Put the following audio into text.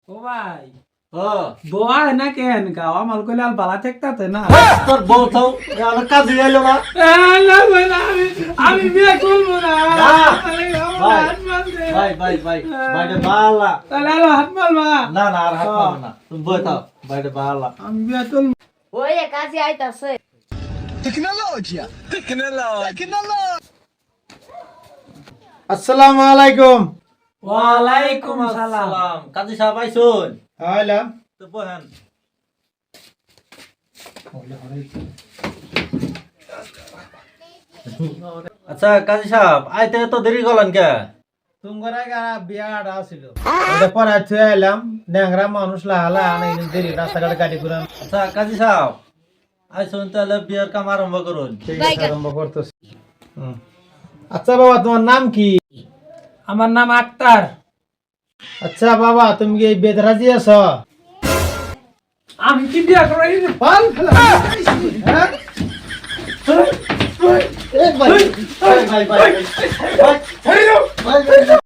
ও ভাই ও বোয়া না কেন গাও আমার কইলে আল বালা ঠেকতাতে না তোর বউ তো আমার কাজে আইলো না আমি বিয়ে করবো না ভাই ভাই ভাই বাইরে বালা তাহলে আলো হাত মারবা না না আর হাত পাবো না তুমি বই থাও বাইরে বালা আমি বিয়ে করবো ওই কাজে আইতাছে আসসালামু আলাইকুম। ওয়ালাইকুম আসসালাম সালাম কাজী সাহেব আইছুন আইলাম। তো বহেন আচ্ছা কাজী সাহেব আইতে তো দেরি করলেন কে তোমার বিয়াটা ছিল ওটা পরে থুয়ে আইলাম। ন্যাংরা মানুষ লাহালা আনাই দেরি রাস্তাঘাটে গাড়ি ঘুরান। আচ্ছা কাজী সাহেব আইছুন তাহলে বিয়ের কাম আরম্ভ করুন ঠিক আছে, আরম্ভ করতেছি। আচ্ছা বাবা, তোমার নাম কি? আমার নাম আক্তার। আচ্ছা বাবা, তুমি কি এই বেদ রাজি আছ? আমি কি বিয়ে করাই পাল ফেলা। হ্যাঁ? এই ভাই, ভাই, ভাই, ভাই, ভাই, ভাই, ভাই, ভাই,